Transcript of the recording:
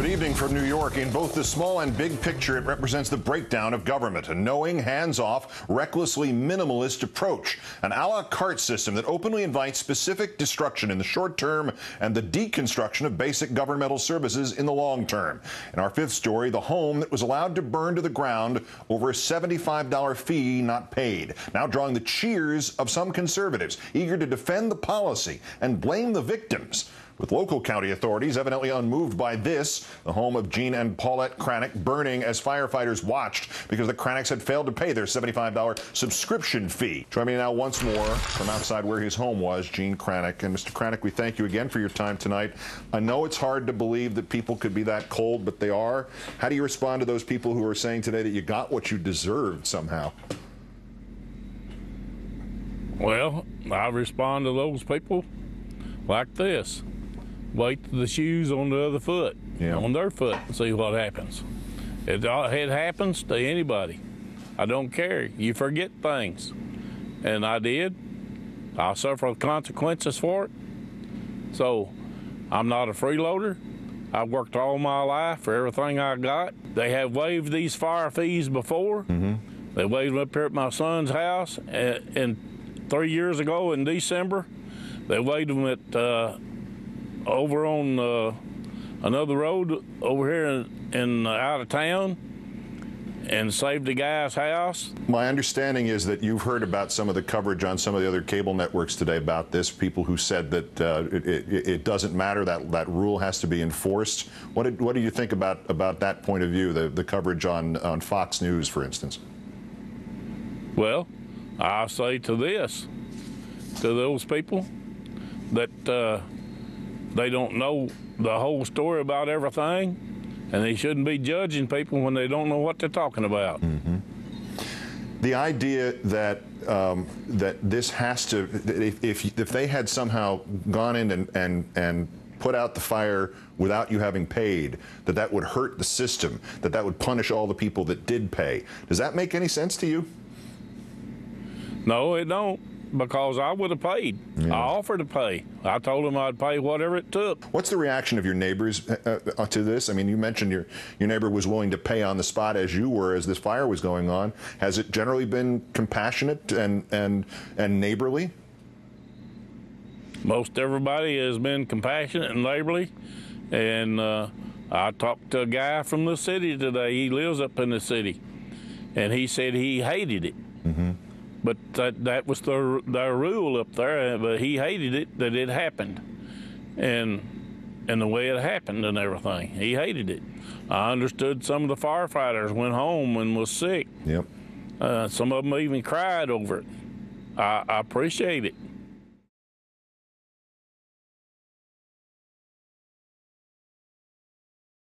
evening from New York. In both the small and big picture, it represents the breakdown of government, a knowing, hands-off, recklessly minimalist approach, an a la carte system that openly invites specific destruction in the short term and the deconstruction of basic governmental services in the long term. In our fifth story, the home that was allowed to burn to the ground over a $75 fee not paid, now drawing the cheers of some conservatives eager to defend the policy and blame the victims. With local county authorities evidently unmoved by this, the home of Jean and Paulette Cranick burning as firefighters watched because the Cranicks had failed to pay their $75 subscription fee. Join me now once more from outside where his home was, Jean Cranick. And Mr. Cranick, we thank you again for your time tonight. I know it's hard to believe that people could be that cold, but they are. How do you respond to those people who are saying today that you got what you deserved somehow? Well, I respond to those people like this. Wait till the shoe's on the other foot, on their foot, and see what happens. It happens to anybody. I don't care. You forget things. And I did. I'll suffer the consequences for it. So I'm not a freeloader. I've worked all my life for everything I got. They have waived these fire fees before. They waived them up here at my son's house. And 3 years ago in December, they waived them at over on another road over here in out of town and saved the guy's house. My understanding is that you've heard about some of the coverage on some of the other cable networks today about this, people who said that it doesn't matter, that rule has to be enforced. What do you think about that point of view, the coverage on Fox News, for instance? Well, I'll say to those people that they don't know the whole story about everything, and they shouldn't be judging people when they don't know what they're talking about. The idea that that this has to, if they had somehow gone in and put out the fire without you having paid, that would hurt the system, that would punish all the people that did pay. Does that make any sense to you? No, it don't. Because I would have paid. I offered to pay. I told them I'd pay whatever it took. What's the reaction of your neighbors to this? I mean, you mentioned your neighbor was willing to pay on the spot as you were as this fire was going on. Has it generally been compassionate and neighborly? Most everybody has been compassionate and neighborly. And I talked to a guy from the city today. He lives up in the city. And he said he hated it. But that was their rule up there, but he hated it that it happened, and the way it happened and everything. He hated it. I understood some of the firefighters went home and was sick. Some of them even cried over it. I appreciate it.